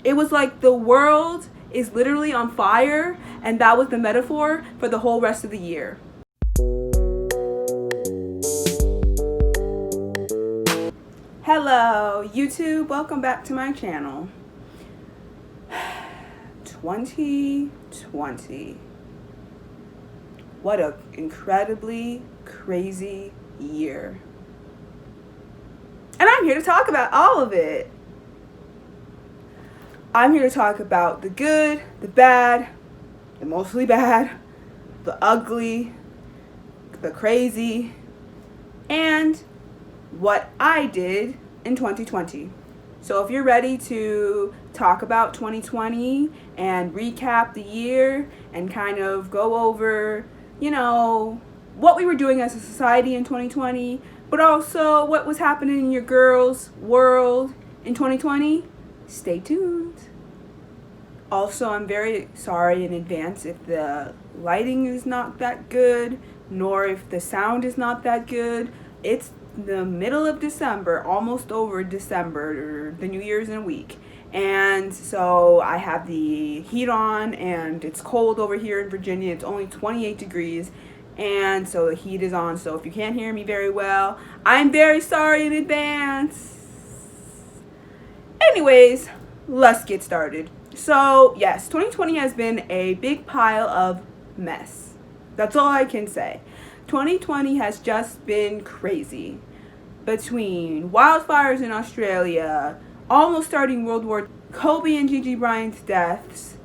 It was like the world is literally on fire, and that was the metaphor for the whole rest of the year. Hello, YouTube. Welcome back to my channel. 2020. What an incredibly crazy year. And I'm here to talk about all of it. I'm here to talk about the good, the bad, the mostly bad, the ugly, the crazy, and what I did in 2020. So if you're ready to talk about 2020 and recap the year and kind of go over, what we were doing as a society in 2020, but also what was happening in your girl's world in 2020, stay tuned. Also, I'm very sorry in advance if the lighting is not that good, nor if the sound is not that good. It's the middle of December, almost over December, or the New Year's in a week. And so I have the heat on, and it's cold over here in Virginia. It's only 28 degrees. And so the heat is on. So if you can't hear me very well, I'm very sorry in advance. Anyways, let's get started. So yes, 2020 has been a big pile of mess. That's all I can say. 2020 has just been crazy. Between wildfires in Australia, almost starting World War, Kobe and Gigi Bryant's deaths,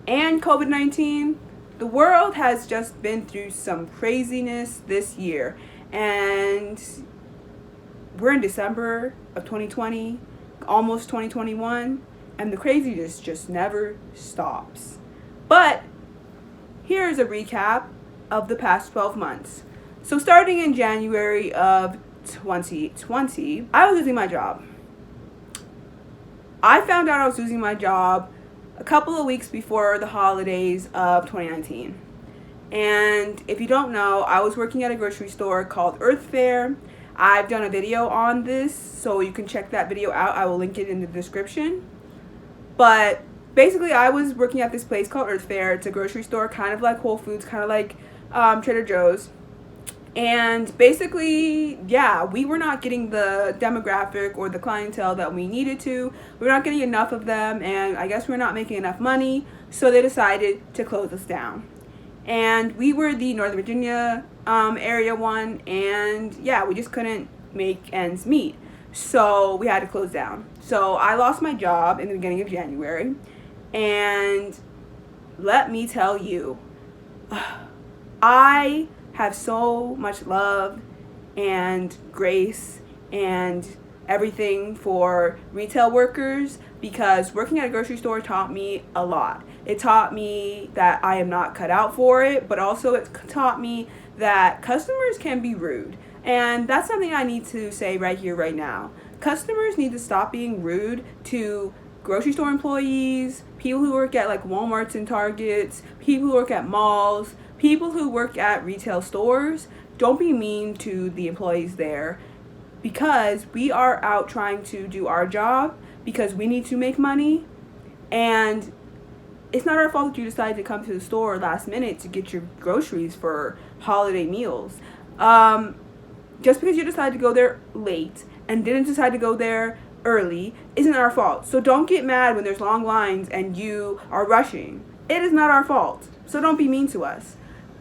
and COVID-19, the world has just been through some craziness this year. And we're in December of 2020, almost 2021, and the craziness just never stops. But here's a recap of the past 12 months. So starting in January of 2020, I was losing my job. I found out I was losing my job a couple of weeks before the holidays of 2019. And if you don't know, I was working at a grocery store called Earth Fare. I've done a video on this, so you can check that video out. I will link it in the description. But basically, I was working at this place called Earth Fare. It's a grocery store, kind of like Whole Foods, kind of like Trader Joe's. And basically, we were not getting the demographic or the clientele that we needed to. We were not getting enough of them, and I guess we're not making enough money, so they decided to close us down. And we were the Northern Virginia area one, and we just couldn't make ends meet. So we had to close down. So I lost my job in the beginning of January, and let me tell you, I have so much love and grace and everything for retail workers, because working at a grocery store taught me a lot. It taught me that I am not cut out for it, but also it taught me that customers can be rude. And that's something I need to say right here, right now. Customers need to stop being rude to grocery store employees, people who work at like Walmarts and Targets, people who work at malls, people who work at retail stores. Don't be mean to the employees there, because we are out trying to do our job because we need to make money. And it's not our fault that you decided to come to the store last minute to get your groceries for holiday meals. Just because you decided to go there late and didn't decide to go there early isn't our fault. So don't get mad when there's long lines and you are rushing. It is not our fault. So don't be mean to us.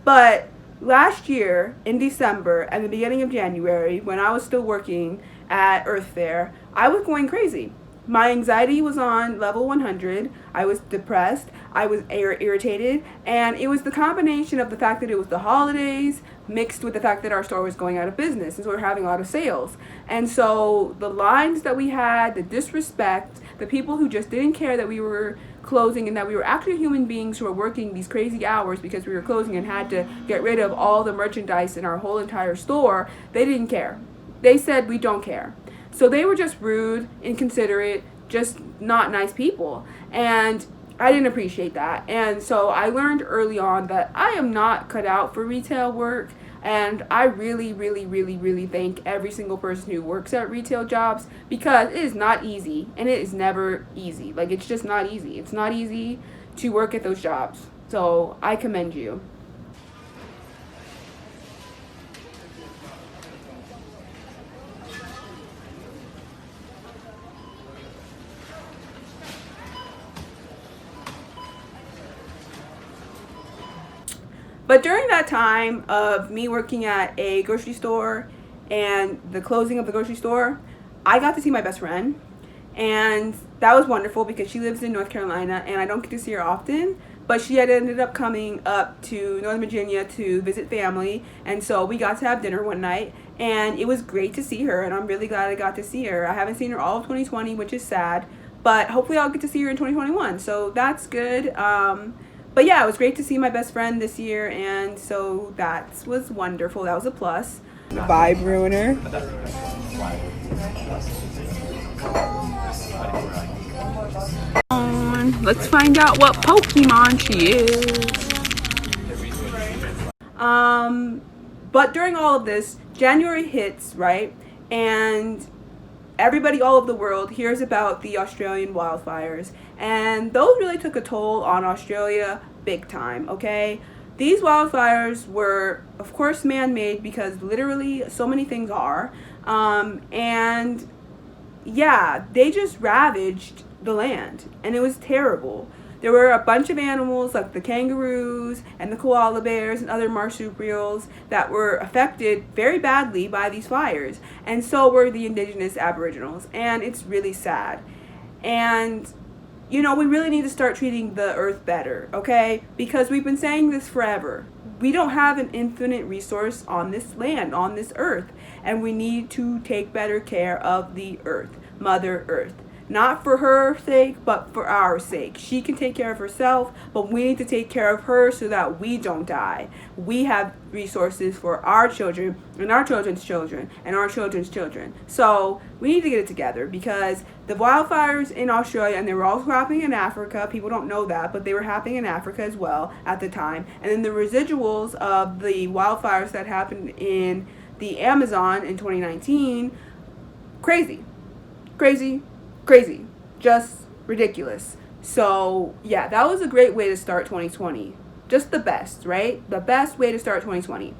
But last year in December and the beginning of January, when I was still working at Earth Fare, I was going crazy. My anxiety was on level 100. I was depressed. I was irritated. And it was the combination of the fact that it was the holidays mixed with the fact that our store was going out of business, and so we were having a lot of sales. And so the lines that we had, the disrespect, the people who just didn't care that we were closing and that we were actually human beings who were working these crazy hours because we were closing and had to get rid of all the merchandise in our whole entire store, they didn't care. They said, we don't care. So they were just rude, inconsiderate, just not nice people. And I didn't appreciate that. And so I learned early on that I am not cut out for retail work. And I really, really, really, really thank every single person who works at retail jobs, because it is not easy, and it is never easy. Like, it's just not easy. It's not easy to work at those jobs. So I commend you. But during that time of me working at a grocery store and the closing of the grocery store, I got to see my best friend. And that was wonderful because she lives in North Carolina and I don't get to see her often. But she had ended up coming up to Northern Virginia to visit family. And so we got to have dinner one night. And it was great to see her. And I'm really glad I got to see her. I haven't seen her all of 2020, which is sad. But hopefully I'll get to see her in 2021. So that's good. But yeah, it was great to see my best friend this year, and so that was wonderful. That was a plus. Vibe ruiner. Let's find out what Pokemon she is. But during all of this, January hits, right? And everybody all over the world hears about the Australian wildfires, and those really took a toll on Australia big time, okay? These wildfires were, of course, man-made, because literally so many things are, and yeah, they just ravaged the land, and it was terrible. There were a bunch of animals like the kangaroos and the koala bears and other marsupials that were affected very badly by these fires, and so were the indigenous aboriginals, and it's really sad. And you know, we really need to start treating the earth better, okay? Because we've been saying this forever. We don't have an infinite resource on this land, on this earth, and we need to take better care of the earth, Mother Earth. Not for her sake, but for our sake. She can take care of herself, but we need to take care of her so that we don't die. We have resources for our children and our children's children and our children's children. So we need to get it together, because the wildfires in Australia, and they were also happening in Africa. People don't know that, but they were happening in Africa as well at the time. And then the residuals of the wildfires that happened in the Amazon in 2019, crazy. Crazy. Crazy. Just ridiculous. So, yeah, that was a great way to start 2020. Just the best, right? The best way to start 2020.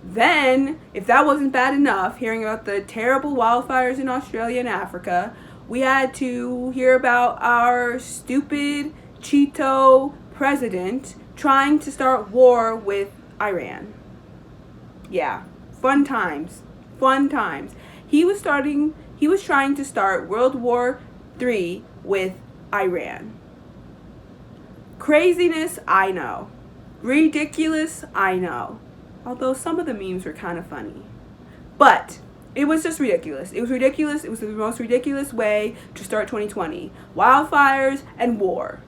Then, if that wasn't bad enough, hearing about the terrible wildfires in Australia and Africa, we had to hear about our stupid Cheeto president trying to start war with Iran. Yeah, fun times. Fun times. He was trying to start World War III with Iran. Craziness, I know. Ridiculous, I know. Although some of the memes were kind of funny. But it was just ridiculous. It was ridiculous. It was the most ridiculous way to start 2020. Wildfires and war.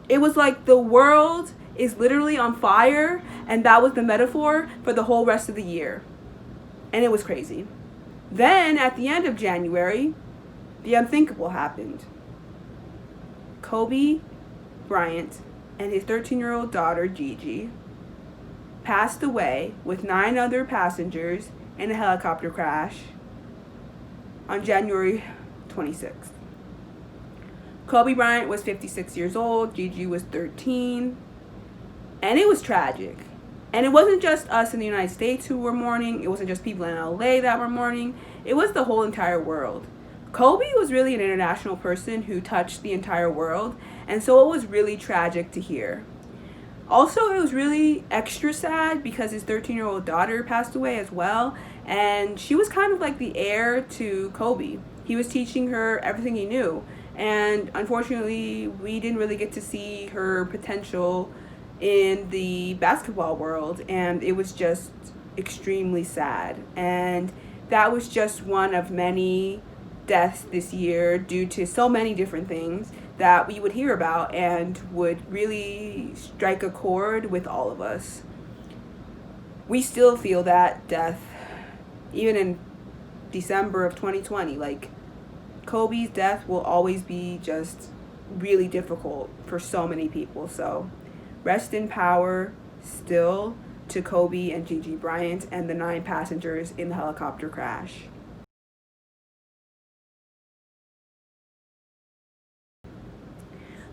It was like the world is literally on fire, and that was the metaphor for the whole rest of the year. And it was crazy. Then, at the end of January, the unthinkable happened. Kobe Bryant and his 13-year-old daughter, Gigi, passed away with 9 other passengers in a helicopter crash on January 26th. Kobe Bryant was 56 years old, Gigi was 13, and it was tragic. And it wasn't just us in the United States who were mourning. It wasn't just people in LA that were mourning. It was the whole entire world. Kobe was really an international person who touched the entire world, and so it was really tragic to hear. Also, it was really extra sad because his 13-year-old daughter passed away as well, and she was kind of like the heir to Kobe. He was teaching her everything he knew, and unfortunately, we didn't really get to see her potential in the basketball world, and it was just extremely sad. And that was just one of many deaths this year due to so many different things that we would hear about and would really strike a chord with all of us. We still feel that death even in December of 2020. Like, Kobe's death will always be just really difficult for so many people. So rest in power still to Kobe and Gigi Bryant and the 9 passengers in the helicopter crash.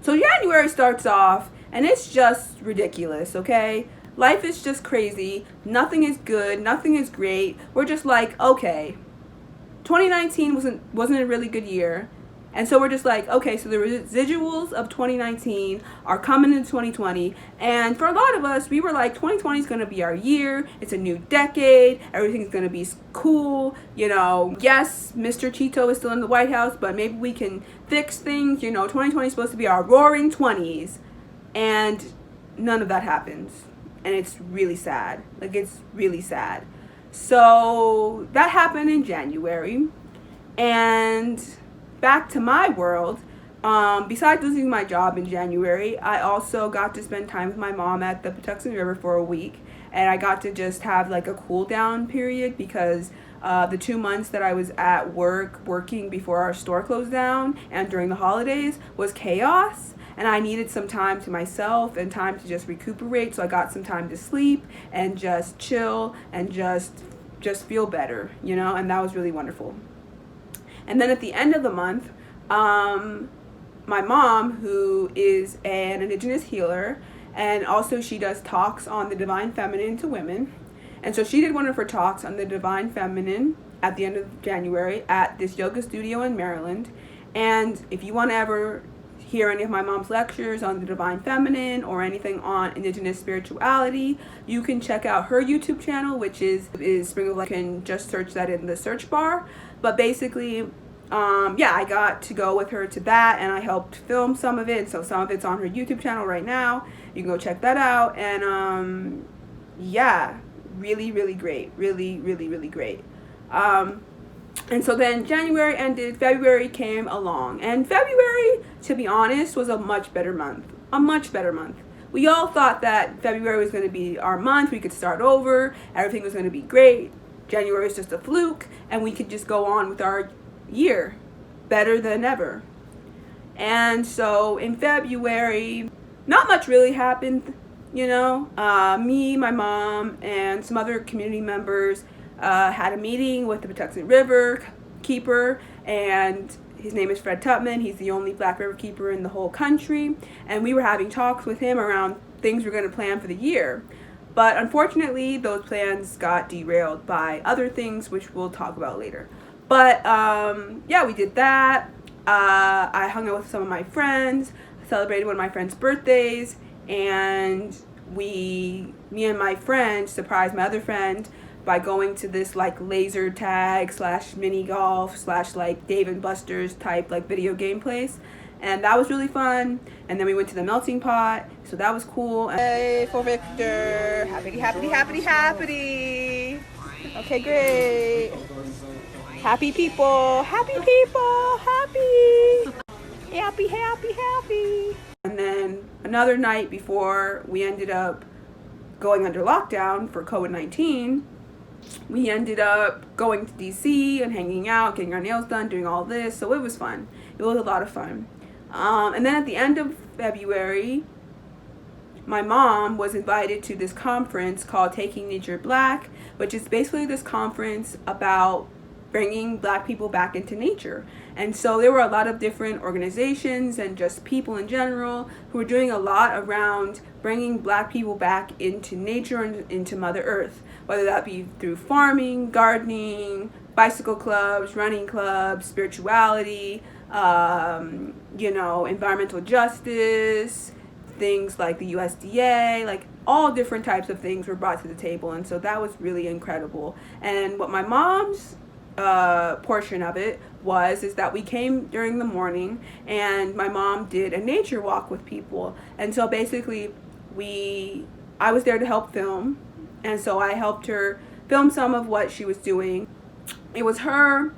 So January starts off and it's just ridiculous, okay? Life is just crazy. Nothing is good. Nothing is great. We're just like, okay, 2019 wasn't a really good year. And so we're just like, okay, so the residuals of 2019 are coming in 2020. And for a lot of us, we were like, 2020 is going to be our year. It's a new decade. Everything's going to be cool. You know, yes, Mr. Cheeto is still in the White House, but maybe we can fix things. You know, 2020 is supposed to be our roaring 20s. And none of that happens. And it's really sad. Like, it's really sad. So that happened in January. And back to my world, besides losing my job in January, I also got to spend time with my mom at the Patuxent River for a week. And I got to just have like a cool down period because the 2 months that I was at work working before our store closed down and during the holidays was chaos. And I needed some time to myself and time to just recuperate. So I got some time to sleep and just chill and just feel better, you know, and that was really wonderful. And then at the end of the month, my mom, who is an Indigenous healer, and also she does talks on the Divine Feminine to women. And so she did one of her talks on the Divine Feminine at the end of January at this yoga studio in Maryland. And if you want to ever hear any of my mom's lectures on the Divine Feminine or anything on Indigenous spirituality, you can check out her YouTube channel, which is Spring of Life. You can just search that in the search bar. But basically, yeah, I got to go with her to that, and I helped film some of it. So some of it's on her YouTube channel right now. You can go check that out. And yeah, really, really great. Really, really, really great. And so then January ended, February came along. And February, to be honest, was a much better month. A much better month. We all thought that February was going to be our month. We could start over. Everything was going to be great. January is just a fluke. And we could just go on with our year better than ever. And so in February, not much really happened. You know, me, my mom, and some other community members had a meeting with the Patuxent River keeper, and his name is Fred Tupman. He's the only black river keeper in the whole country, and we were having talks with him around things we're going to plan for the year. But unfortunately, those plans got derailed by other things, which we'll talk about later. But yeah, we did that. I hung out with some of my friends, celebrated one of my friends' birthdays, and me and my friend surprised my other friend by going to this like laser tag / mini golf / like Dave and Buster's type like video game place. And that was really fun. And then we went to the melting pot, so that was cool. Hey, for Victor. Happy, happy, happy, happy. Okay, great. Happy people, happy people, happy. Happy, happy, happy. And then another night before we ended up going under lockdown for COVID-19, we ended up going to DC and hanging out, getting our nails done, doing all this. So it was fun. It was a lot of fun. And then at the end of February, my mom was invited to this conference called Taking Nature Black, which is basically this conference about bringing black people back into nature. And so there were a lot of different organizations and just people in general who were doing a lot around bringing black people back into nature and into Mother Earth, whether that be through farming, gardening, bicycle clubs, running clubs, spirituality, you know, environmental justice, things like the USDA, like all different types of things were brought to the table. And so that was really incredible. And what my mom's portion of it is that we came during the morning and my mom did a nature walk with people. And so basically I was there to help film, and so I helped her film some of what she was doing. It was her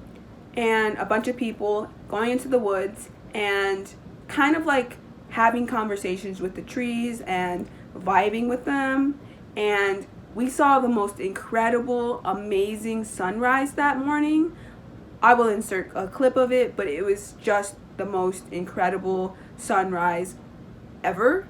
and a bunch of people going into the woods and kind of like having conversations with the trees and vibing with them. And we saw the most incredible, amazing sunrise that morning. I will insert a clip of it, but it was just the most incredible sunrise ever.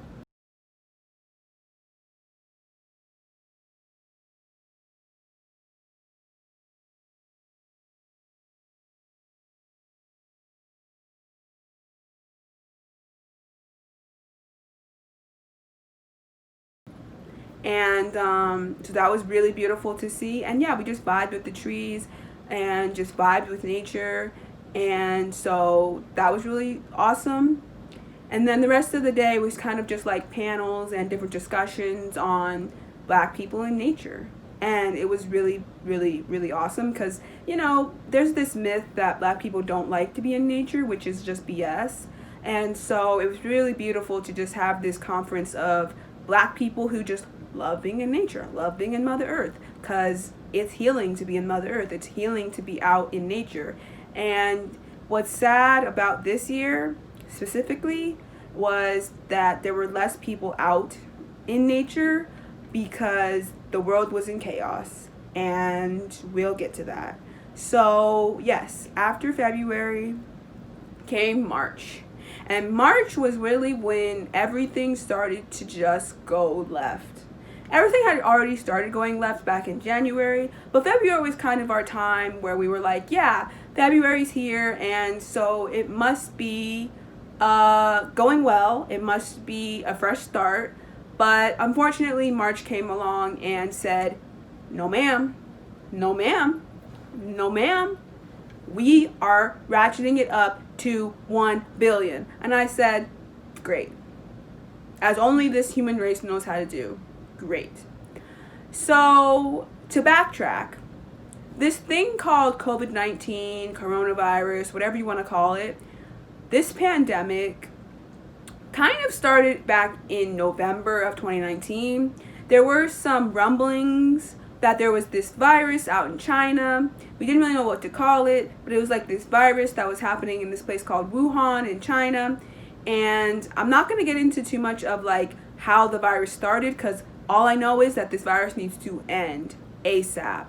And so that was really beautiful to see. And yeah, we just vibed with the trees and just vibed with nature. And so that was really awesome. And then the rest of the day was kind of just like panels and different discussions on Black people in nature. And it was really, really, really awesome because, you know, there's this myth that Black people don't like to be in nature, which is just BS. And so it was really beautiful to just have this conference of Black people who just love being in nature, love being in Mother Earth, because it's healing to be in Mother Earth. It's healing to be out in nature. And what's sad about this year specifically was that there were less people out in nature because the world was in chaos, and we'll get to that. So yes, after February came March, and March was really when everything started to just go left. Everything had already started going left back in January, but February was kind of our time where we were like, yeah, February's here, and so it must be going well. It must be a fresh start. But unfortunately, March came along and said, no ma'am, no ma'am, no ma'am. We are ratcheting it up to 1 billion. And I said, great. As only this human race knows how to do. Great. So to backtrack, this thing called COVID-19, coronavirus, whatever you want to call it, this pandemic kind of started back in November of 2019. There were some rumblings that there was this virus out in China. We didn't really know what to call it, but it was like this virus that was happening in this place called Wuhan in China. And I'm not going to get into too much of like how the virus started, because all I know is that this virus needs to end ASAP.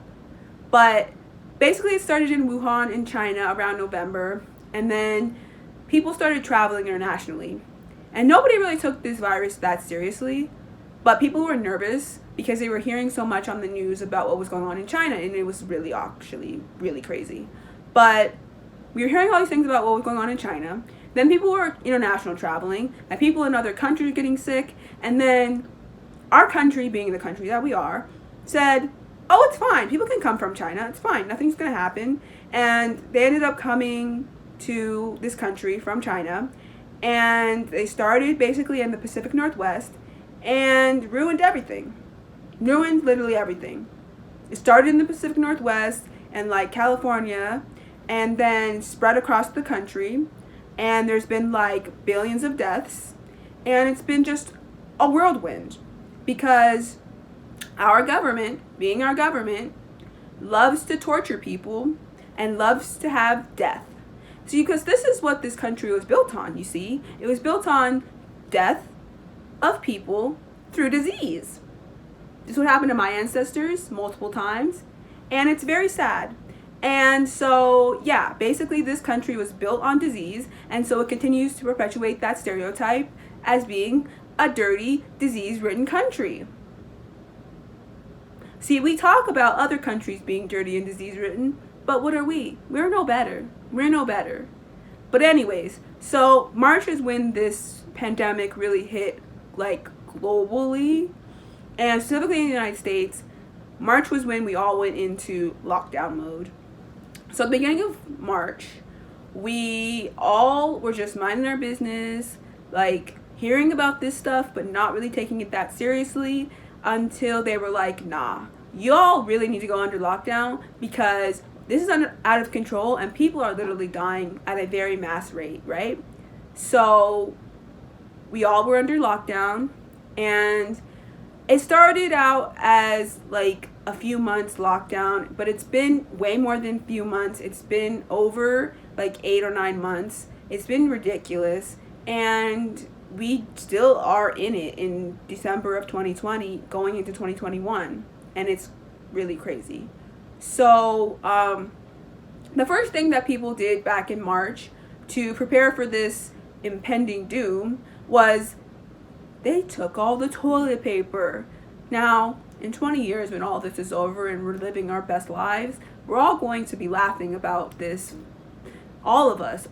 But basically it started in Wuhan in China around November, and then people started traveling internationally. And nobody really took this virus that seriously, but people were nervous because they were hearing so much on the news about what was going on in China, and it was really actually really crazy. But we were hearing all these things about what was going on in China. Then people were international traveling, and people in other countries getting sick, and then our country, being the country that we are, said, oh, it's fine. People can come from China. It's fine. Nothing's going to happen. And they ended up coming to this country from China, and they started basically in the Pacific Northwest and ruined everything. Ruined literally everything. It started in the Pacific Northwest and like California, and then spread across the country, and there's been like billions of deaths, and it's been just a whirlwind because our government, being our government, loves to torture people and loves to have death. See, because this is what this country was built on, you see. It was built on death of people through disease. This is what happened to my ancestors multiple times, and it's very sad. And so, yeah, basically this country was built on disease, and so it continues to perpetuate that stereotype as being a dirty, disease-ridden country. See, we talk about other countries being dirty and disease-ridden, but what are we? We're no better. We're no better. But anyways, so March is when this pandemic really hit, like, globally, and specifically in the United States. March was when we all went into lockdown mode. So at the beginning of March, we all were just minding our business, like hearing about this stuff, but not really taking it that seriously until they were like, nah, y'all really need to go under lockdown because this is out of control and people are literally dying at a very mass rate, right? So we all were under lockdown, and it started out as like a few months lockdown, but it's been way more than a few months. It's been over like 8 or 9 months. It's been ridiculous, and we still are in it in December of 2020 going into 2021, and it's really crazy. So the first thing that people did back in March to prepare for this impending doom was they took all the toilet paper. Now, in 20 years, when all this is over and we're living our best lives, we're all going to be laughing about this all of us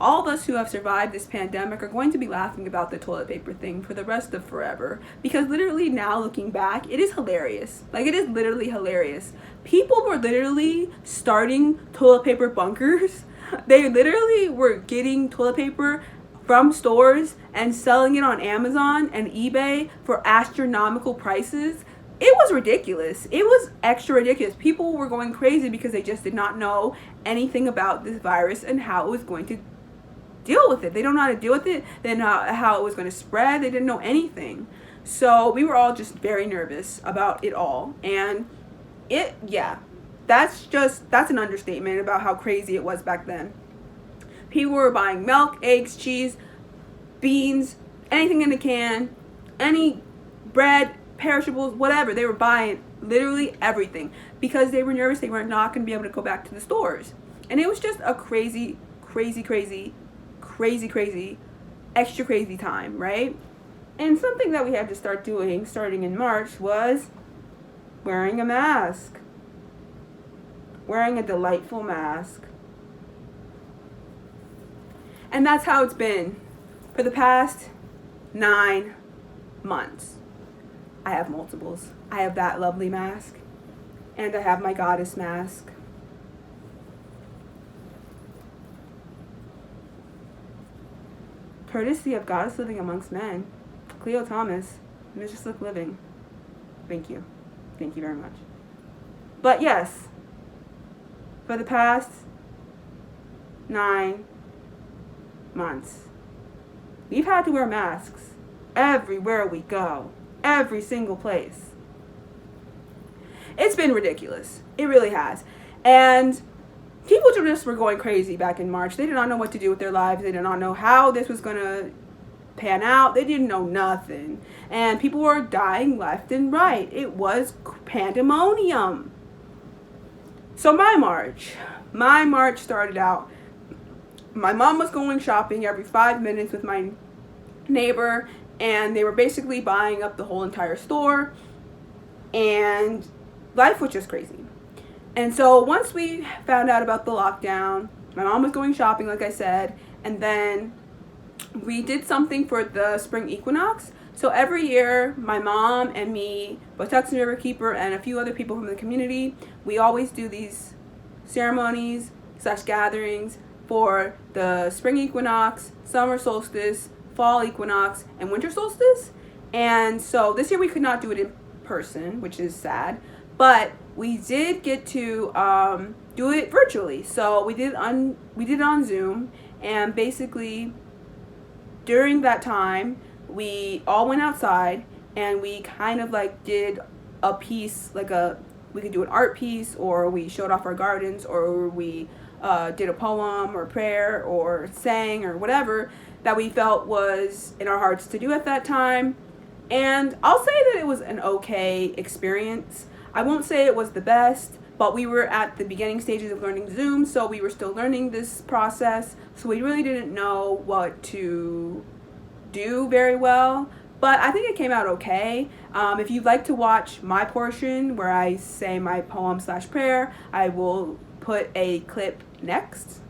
who have survived this pandemic are going to be laughing about the toilet paper thing for the rest of forever. Because literally now looking back, it is hilarious. Like, it is literally hilarious. People were literally starting toilet paper bunkers. They literally were getting toilet paper from stores and selling it on Amazon and eBay for astronomical prices. It was ridiculous. It was extra ridiculous. People were going crazy because they just did not know anything about this virus and how it was going to deal with it. They don't know how to deal with it. They didn't know how it was going to spread. They didn't know anything. So we were all just very nervous about it all. And that's an understatement about how crazy it was back then. People were buying milk, eggs, cheese, beans, anything in a can, any bread, perishables, whatever. They were buying literally everything because they were nervous they were not going to be able to go back to the stores. And it was just a crazy, extra crazy time, right? And something that we had to start doing starting in March was wearing a mask. Wearing a delightful mask. And that's how it's been for the past 9 months. I have multiples. I have that lovely mask. And I have my goddess mask. Courtesy of Goddess Living Amongst Men, Cleo Thomas, Mistress of Living. Thank you. Thank you very much. But yes, for the past 9 months, we've had to wear masks everywhere we go, every single place. It's been ridiculous. It really has. And people just were going crazy back in March. They did not know what to do with their lives. They did not know how this was going to pan out. They didn't know nothing. And people were dying left and right. It was pandemonium. So my March started out, my mom was going shopping every 5 minutes with my neighbor, and they were basically buying up the whole entire store, and life was just crazy. And so once we found out about the lockdown, my mom was going shopping, like I said, and then we did something for the spring equinox. So every year, my mom and me, Patuxent River Keeper, and a few other people from the community, we always do these ceremonies / gatherings for the spring equinox, summer solstice, fall equinox, and winter solstice. And so this year we could not do it in person, which is sad, but we did get to do it virtually. So we did it on Zoom, and basically during that time we all went outside and we kind of like did a piece, we could do an art piece, or we showed off our gardens, or we did a poem or prayer or sang or whatever that we felt was in our hearts to do at that time. And I'll say that it was an okay experience. I won't say it was the best, but we were at the beginning stages of learning Zoom, so we were still learning this process, so we really didn't know what to do very well. But I think it came out okay. If you'd like to watch my portion where I say my poem / prayer, I will put a clip next.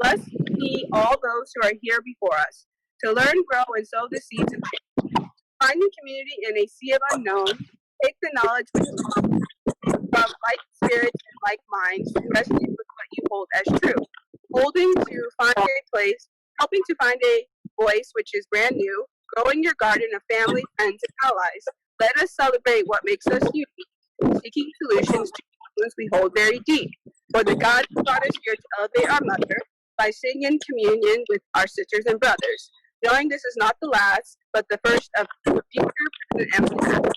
Blessed be all those who are here before us, to learn, grow, and sow the seeds of change. Finding community in a sea of unknown, take the knowledge from like spirits and like minds, and resonate with what you hold as true. Holding to find a place, helping to find a voice which is brand new, growing your garden of family, friends, and allies. Let us celebrate what makes us unique, seeking solutions to problems we hold very deep. For the God who brought us here to elevate our mother by singing in communion with our sisters and brothers, knowing this is not the last, but the first of the future, present, and past.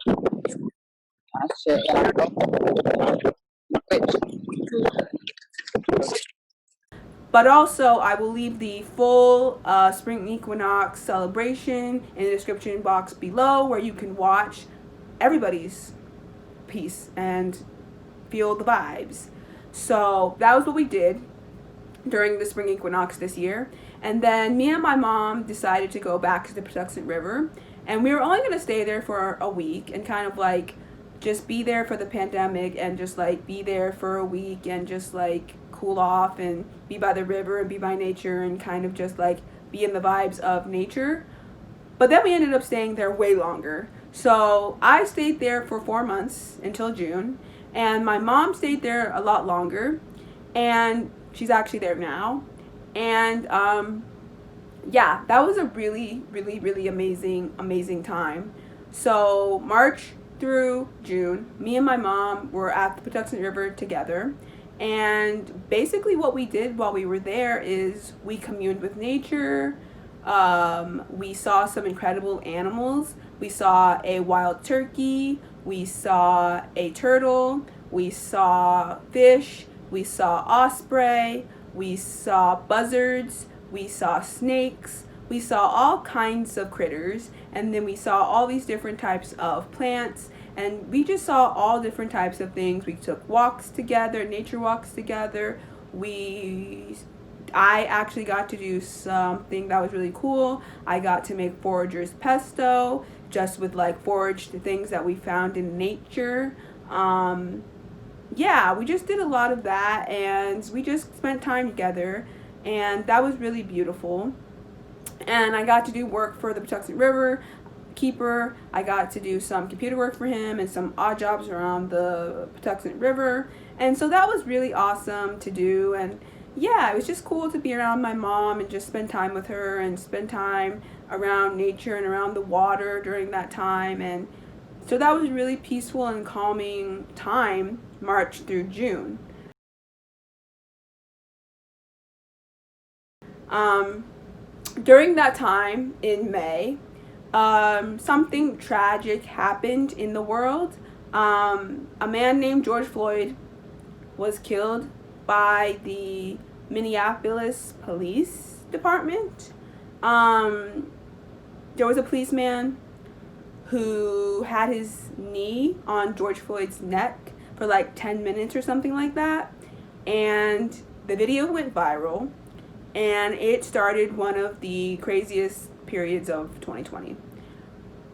But also, I will leave the full spring equinox celebration in the description box below, where you can watch everybody's piece and feel the vibes. So that was what we did during the spring equinox this year. And then me and my mom decided to go back to the Patuxent River, and we were only going to stay there for a week and kind of like just be there for the pandemic and just like be there for a week and just like cool off and be by the river and be by nature and kind of just like be in the vibes of nature. But then we ended up staying there way longer. So I stayed there for 4 months until June, and my mom stayed there a lot longer, and she's actually there now. And yeah, that was a really, really, really amazing time. So March through June, me and my mom were at the Patuxent River together. And basically what we did while we were there is we communed with nature. We saw some incredible animals. We saw a wild turkey. We saw a turtle. We saw fish. We saw osprey. We saw buzzards. We saw snakes. We saw all kinds of critters. And then we saw all these different types of plants. And we just saw all different types of things. We took walks together, nature walks together. I actually got to do something that was really cool. I got to make foragers pesto, just with like foraged things that we found in nature. Yeah, we just did a lot of that, and we just spent time together, and that was really beautiful. And I got to do work for the Patuxent River keeper. I got to do some computer work for him and some odd jobs around the Patuxent River, and so that was really awesome to do. And yeah, it was just cool to be around my mom and just spend time with her and spend time around nature and around the water during that time. And so that was really peaceful and calming time, March through June. During that time in May, something tragic happened in the world. A man named George Floyd was killed by the Minneapolis Police Department. There was a policeman who had his knee on George Floyd's neck for like 10 minutes or something like that. And the video went viral, and it started one of the craziest periods of 2020.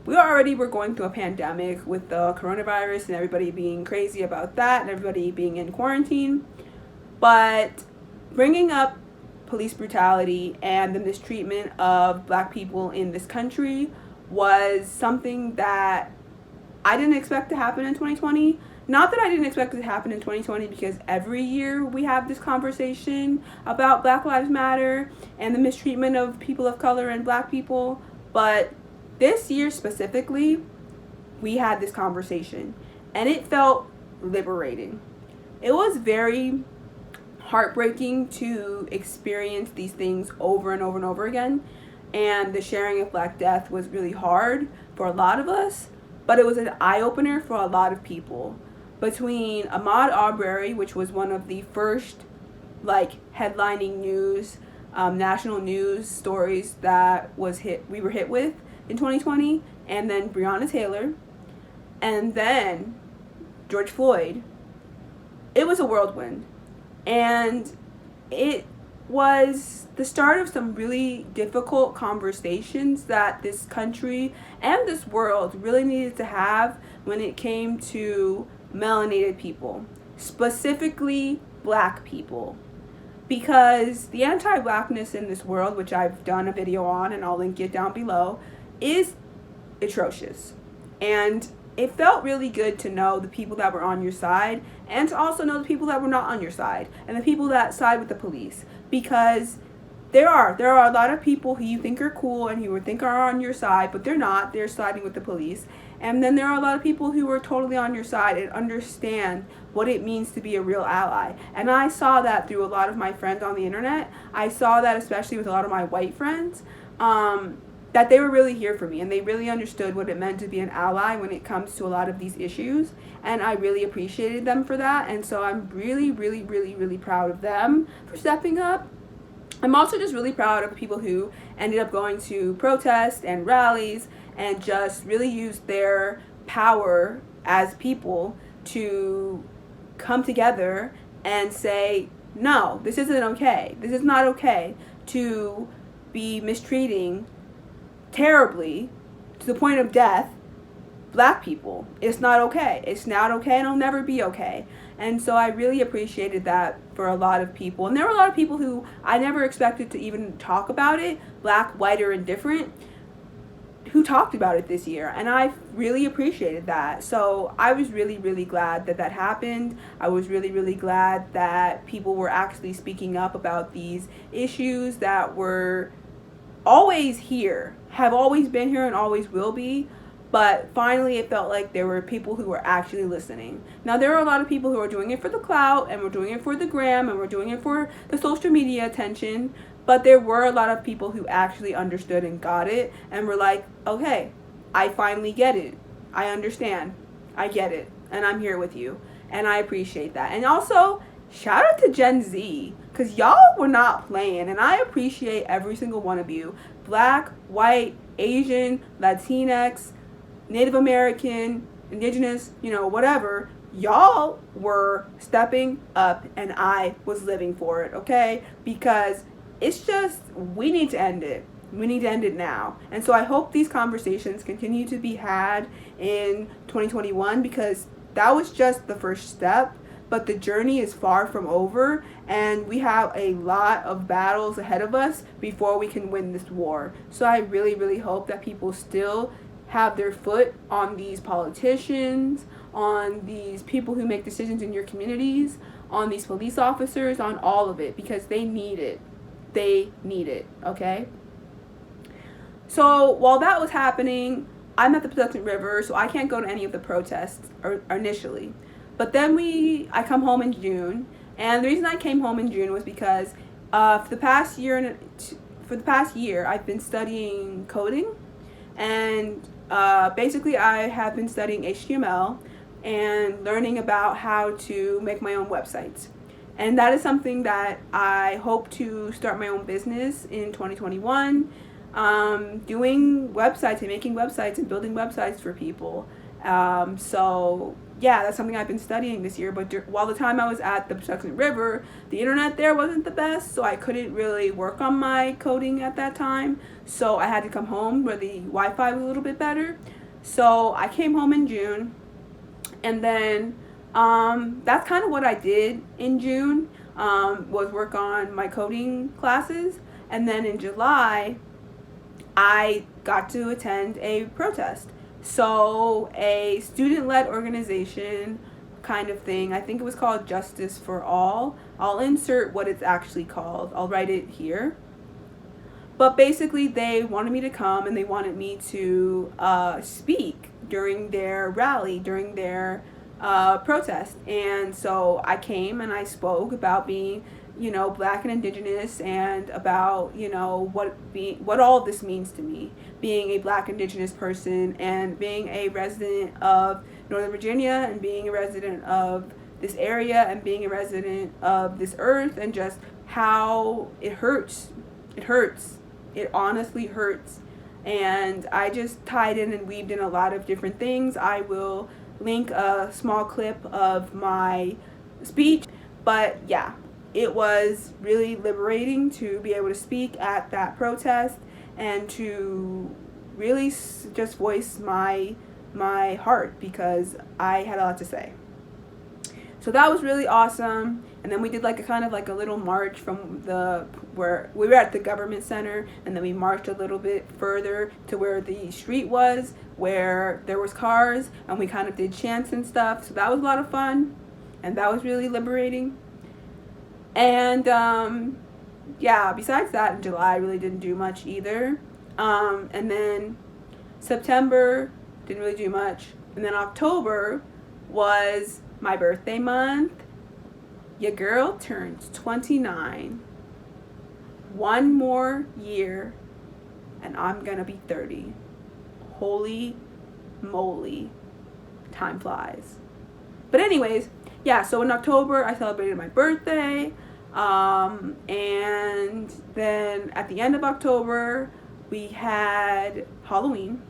We already were going through a pandemic with the coronavirus and everybody being crazy about that and everybody being in quarantine. But bringing up police brutality and the mistreatment of Black people in this country was something that I didn't expect to happen in 2020. Not that I didn't expect it to happen in 2020, because every year we have this conversation about Black Lives Matter and the mistreatment of people of color and Black people. But this year specifically, we had this conversation, and it felt liberating. It was very heartbreaking to experience these things over and over and over again, and the sharing of Black death was really hard for a lot of us, but it was an eye-opener for a lot of people. Between Ahmaud Arbery, which was one of the first like headlining news, national news stories that we were hit with in 2020, and then Breonna Taylor, and then George Floyd, it was a whirlwind. And it was the start of some really difficult conversations that this country and this world really needed to have when it came to melanated people, specifically Black people. Because the anti-Blackness in this world, which I've done a video on and I'll link it down below, is atrocious. And it felt really good to know the people that were on your side, and to also know the people that were not on your side, and the people that side with the police. Because there are a lot of people who you think are cool and who would think are on your side, but they're not. They're siding with the police. And then there are a lot of people who are totally on your side and understand what it means to be a real ally. And I saw that through a lot of my friends on the internet. I saw that especially with a lot of my white friends, that they were really here for me, and they really understood what it meant to be an ally when it comes to a lot of these issues. And I really appreciated them for that. And so I'm really, really, really, really proud of them for stepping up. I'm also just really proud of the people who ended up going to protests and rallies and just really used their power as people to come together and say, no, this isn't okay. This is not okay to be mistreating terribly to the point of death Black people. It's not okay. It's not okay, and it'll never be okay. And so I really appreciated that for a lot of people. And there were a lot of people who I never expected to even talk about it, black, white, or indifferent, who talked about it this year, and I really appreciated that. So I was really, really glad that that happened. I was really, really glad that people were actually speaking up about these issues that were always here, have always been here, and always will be. But finally, it felt like there were people who were actually listening. Now, there are a lot of people who are doing it for the clout, and we're doing it for the gram, and we're doing it for the social media attention. But there were a lot of people who actually understood and got it and were like, okay, I finally get it. I understand. I get it. And I'm here with you. And I appreciate that. And also, shout out to Gen Z, because y'all were not playing. And I appreciate every single one of you. Black, white, Asian, Latinx, Native American, Indigenous, whatever. Y'all were stepping up and I was living for it, okay? Because it's just, we need to end it. We need to end it now. And so I hope these conversations continue to be had in 2021, because that was just the first step, but the journey is far from over, and we have a lot of battles ahead of us before we can win this war. So I really, really hope that people still have their foot on these politicians, on these people who make decisions in your communities, on these police officers, on all of it, because they need it. They need it, okay? So while that was happening, I'm at the Patuxent River, so I can't go to any of the protests initially. But then I come home in June, and the reason I came home in June was because for the past year, I've been studying coding, and basically I have been studying HTML and learning about how to make my own websites. And that is something that I hope to start my own business in 2021, doing websites and making websites and building websites for people. So yeah, that's something I've been studying this year. But while the time I was at the Patuxent River, the internet there wasn't the best, so I couldn't really work on my coding at that time. So I had to come home where the Wi-Fi was a little bit better. So I came home in June, and then that's kind of what I did in June, was work on my coding classes. And then in July, I got to attend a protest. So a student-led organization kind of thing. I think it was called Justice for All. I'll insert what it's actually called. I'll write it here. But basically, they wanted me to come, and they wanted me to speak during their rally, during their protest. And so I came and I spoke about being, Black and Indigenous, and about, what all of this means to me, being a Black Indigenous person, and being a resident of Northern Virginia, and being a resident of this area, and being a resident of this earth, and just how it hurts. It hurts. It honestly hurts. And I just tied in and weaved in a lot of different things. I will link a small clip of my speech. But yeah, it was really liberating to be able to speak at that protest and to really just voice my heart, because I had a lot to say. So that was really awesome. And then we did a little march from where we were at the government center, and then we marched a little bit further to where the street was, where there was cars, and we kind of did chants and stuff. So that was a lot of fun, and that was really liberating. And besides that, in July I really didn't do much either. And then September, didn't really do much. And then October was my birthday month. Your girl turns 29. One more year and I'm gonna be 30. Holy moly, time flies. But anyways, yeah, so in October I celebrated my birthday, and then at the end of October we had Halloween,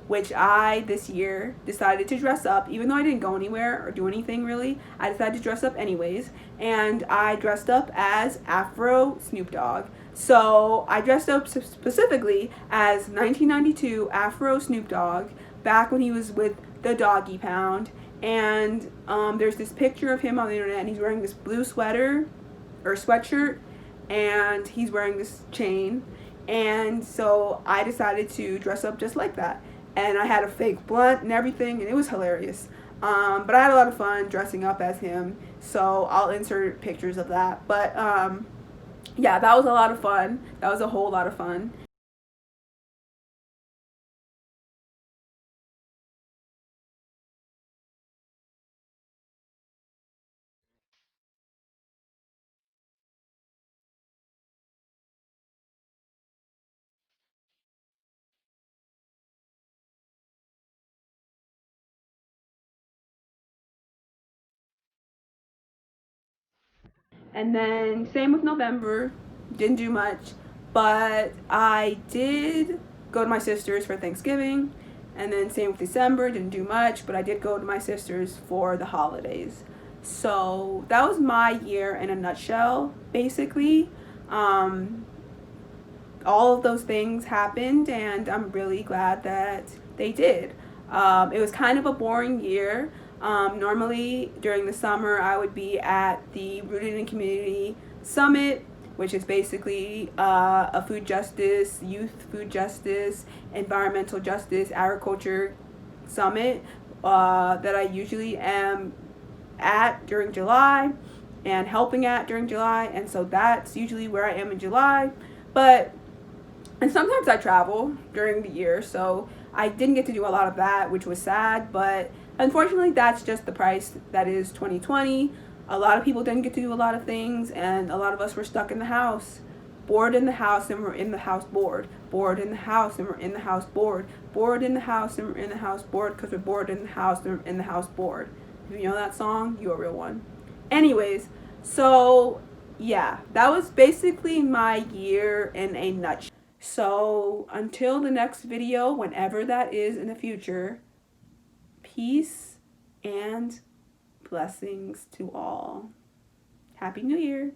which I this year decided to dress up. Even though I didn't go anywhere or do anything really, I decided to dress up anyways, and I dressed up as Afro Snoop Dogg. So I dressed up specifically as 1992 Afro Snoop Dogg, back when he was with the Doggy Pound. And there's this picture of him on the internet, and he's wearing this blue sweater or sweatshirt, and he's wearing this chain. And so I decided to dress up just like that. And I had a fake blunt and everything, and it was hilarious. But I had a lot of fun dressing up as him, so I'll insert pictures of that. But yeah, that was a lot of fun. That was a whole lot of fun. And then same with November, didn't do much, but I did go to my sister's for Thanksgiving. And then same with December, didn't do much, but I did go to my sister's for the holidays. So that was my year in a nutshell, basically. Um, all of those things happened, and I'm really glad that they did. It was kind of a boring year. Normally, during the summer, I would be at the Rooted in Community Summit, which is basically a food justice, youth food justice, environmental justice, agriculture summit that I usually am at during July and helping at during July. And so that's usually where I am in July. But and sometimes I travel during the year, so I didn't get to do a lot of that, which was sad, but unfortunately that's just the price that is 2020. A lot of people didn't get to do a lot of things, and a lot of us were stuck in the house, bored in the house, and we're in the house bored, bored in the house, and we're in the house bored, bored in the house, and we're in the house bored because we're bored in the house, and we're in the house bored. If you know that song, you're a real one. Anyways, so yeah, that was basically my year in a nutshell. So until the next video, whenever that is in the future, peace and blessings to all. Happy New Year.